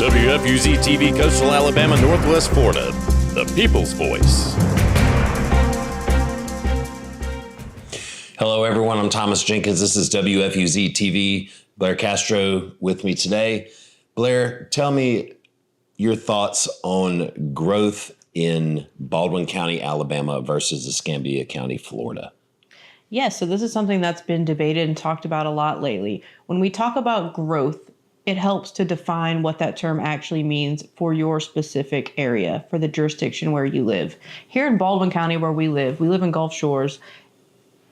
WFUZ-TV, Coastal Alabama, Northwest Florida, the People's Voice. Hello, everyone. I'm Thomas Jenkins. This is WFUZ-TV. Blair Castro with me today. Blair, tell me your thoughts on growth in Baldwin County, Alabama versus Escambia County, Florida. Yes, so this is something that's been debated and talked about a lot lately. When we talk about growth, it helps to define what that term actually means for your specific area, for the jurisdiction where you live. Here in Baldwin County, where we live in Gulf Shores.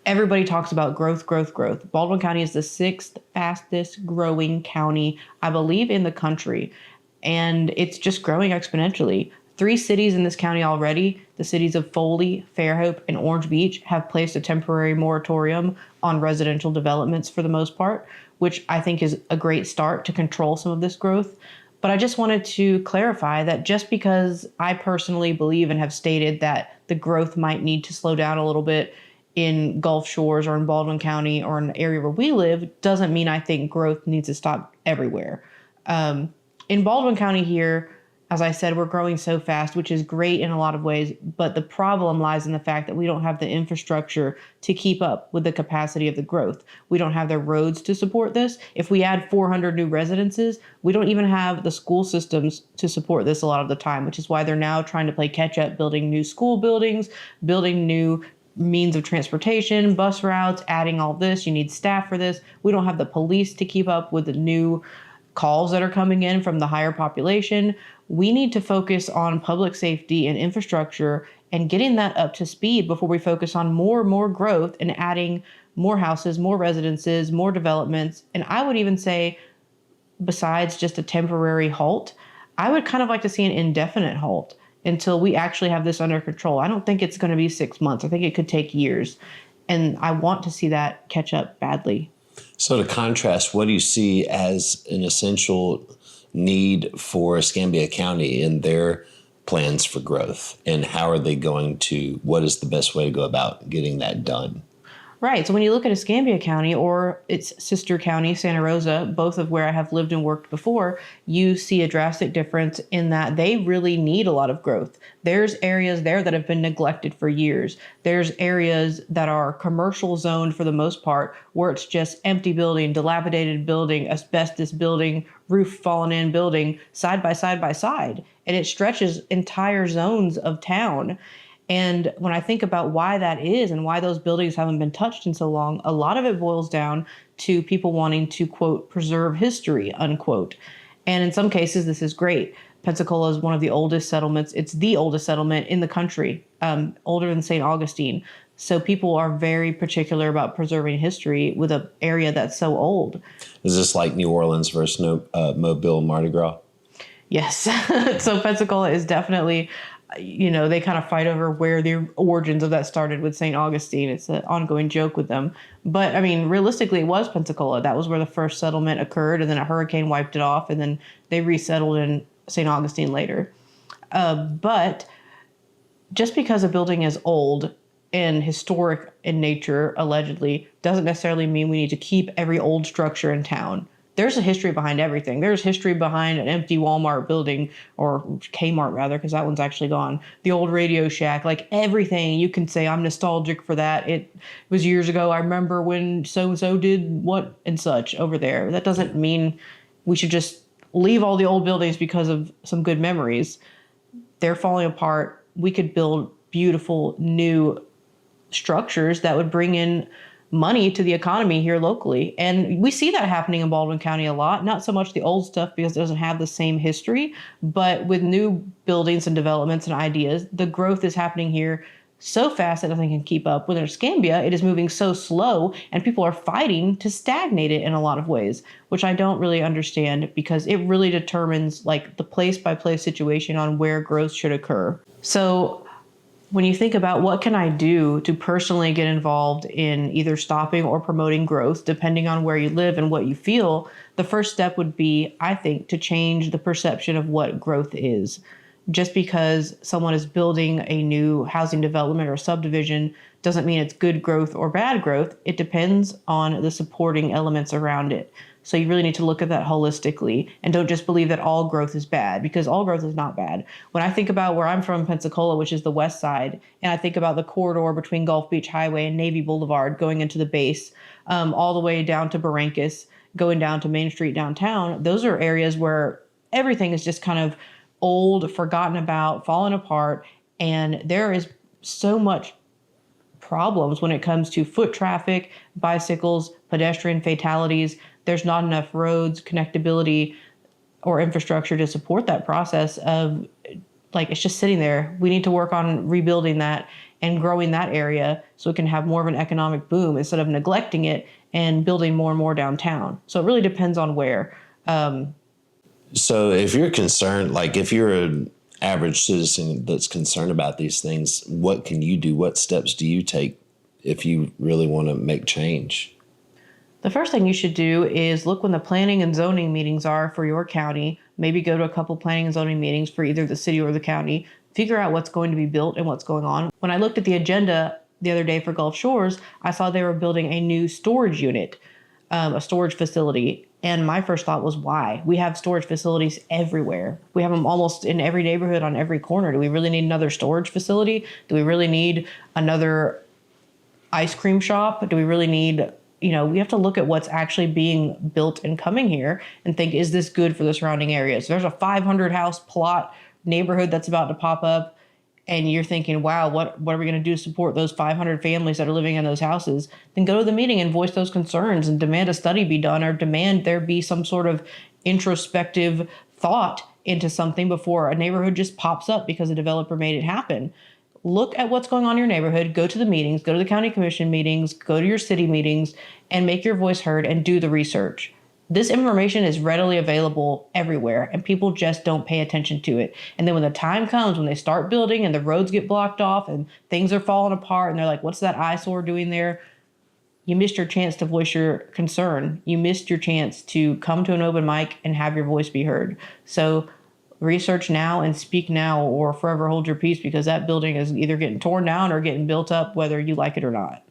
Everybody talks about growth, growth, growth. Baldwin County is the 6th fastest growing county, I believe, in the country. And it's just growing exponentially. 3 cities in this county already, the cities of Foley, Fairhope, and Orange Beach, have placed a temporary moratorium on residential developments for the most part, which I think is a great start to control some of this growth. But I just wanted to clarify that just because I personally believe and have stated that the growth might need to slow down a little bit in Gulf Shores or in Baldwin County or in the area where we live, doesn't mean I think growth needs to stop everywhere. In Baldwin County here, as I said, we're growing so fast, which is great in a lot of ways, but the problem lies in the fact that we don't have the infrastructure to keep up with the capacity of the growth. We don't have the roads to support this. If we add 400 new residences, we don't even have the school systems to support this a lot of the time, which is why they're now trying to play catch up, building new school buildings, building new means of transportation, bus routes, adding all this. You need staff for this. We don't have the police to keep up with the new calls that are coming in from the higher population. We need to focus on public safety and infrastructure and getting that up to speed before we focus on more growth and adding more houses, more residences, more developments. And I would even say, besides just a temporary halt, I would kind of like to see an indefinite halt until we actually have this under control. I don't think it's going to be 6 months. I think it could take years. And I want to see that catch up badly. So to contrast, what do you see as an essential need for Escambia County in their plans for growth? And how are they what is the best way to go about getting that done? Right. So when you look at Escambia County or its sister county, Santa Rosa, both of where I have lived and worked before, you see a drastic difference in that they really need a lot of growth. There's areas there that have been neglected for years. There's areas that are commercial zoned for the most part, where it's just empty building, dilapidated building, asbestos building, roof fallen in building, side by side by side. And it stretches entire zones of town. And when I think about why that is and why those buildings haven't been touched in so long, a lot of it boils down to people wanting to, quote, preserve history, unquote. And in some cases, this is great. Pensacola is one of the oldest settlements. It's the oldest settlement in the country, older than St. Augustine. So people are very particular about preserving history with an area that's so old. Is this like New Orleans versus Mobile Mardi Gras? Yes. So Pensacola is definitely, they kind of fight over where the origins of that started with St. Augustine. It's an ongoing joke with them. But, I mean, realistically, it was Pensacola. That was where the first settlement occurred, and then a hurricane wiped it off, and then they resettled in St. Augustine later. But just because a building is old and historic in nature, allegedly, doesn't necessarily mean we need to keep every old structure in town. There's a history behind everything. There's history behind an empty Walmart building, or Kmart rather, because that one's actually gone. The old Radio Shack, like everything. You can say, I'm nostalgic for that. It was years ago. I remember when so-and-so did what and such over there. That doesn't mean we should just leave all the old buildings because of some good memories. They're falling apart. We could build beautiful new structures that would bring in money to the economy here locally. And we see that happening in Baldwin County a lot. Not so much the old stuff because it doesn't have the same history, but with new buildings and developments and ideas, the growth is happening here so fast that nothing can keep up. With Escambia, it is moving so slow and people are fighting to stagnate it in a lot of ways, which I don't really understand because it really determines like the place by place situation on where growth should occur. So when you think about what can I do to personally get involved in either stopping or promoting growth, depending on where you live and what you feel, the first step would be, I think, to change the perception of what growth is. Just because someone is building a new housing development or subdivision doesn't mean it's good growth or bad growth. It depends on the supporting elements around it. So you really need to look at that holistically and don't just believe that all growth is bad, because all growth is not bad. When I think about where I'm from, Pensacola, which is the west side, and I think about the corridor between Gulf Beach Highway and Navy Boulevard going into the base, all the way down to Barrancas, going down to Main Street downtown, those are areas where everything is just kind of old, forgotten about, falling apart, and there is so much problems when it comes to foot traffic, bicycles, pedestrian fatalities. There's not enough roads, connectability, or infrastructure to support that process of, like, it's just sitting there. We need to work on rebuilding that and growing that area so it can have more of an economic boom instead of neglecting it and building more and more downtown. So it really depends on where. So if you're concerned, like if you're an average citizen that's concerned about these things, what can you do? What steps do you take if you really want to make change? The first thing you should do is look when the planning and zoning meetings are for your county. Maybe go to a couple planning and zoning meetings for either the city or the county. Figure out what's going to be built and what's going on. When I looked at the agenda the other day for Gulf Shores, I saw they were building a new storage unit, a storage facility. And my first thought was, why? We have storage facilities everywhere. We have them almost in every neighborhood on every corner. Do we really need another storage facility? Do we really need another ice cream shop? Do we really need, we have to look at what's actually being built and coming here and think, is this good for the surrounding areas? There's a 500 house plot neighborhood that's about to pop up, and you're thinking, wow, what are we going to do to support those 500 families that are living in those houses? Then go to the meeting and voice those concerns and demand a study be done, or demand there be some sort of introspective thought into something before a neighborhood just pops up because a developer made it happen. Look at what's going on in your neighborhood, go to the meetings, go to the county commission meetings, go to your city meetings, and make your voice heard and do the research. This information is readily available everywhere, and people just don't pay attention to it. And then when the time comes, when they start building and the roads get blocked off and things are falling apart and they're like, what's that eyesore doing there? You missed your chance to voice your concern. You missed your chance to come to an open mic and have your voice be heard. So research now and speak now, or forever hold your peace, because that building is either getting torn down or getting built up, whether you like it or not.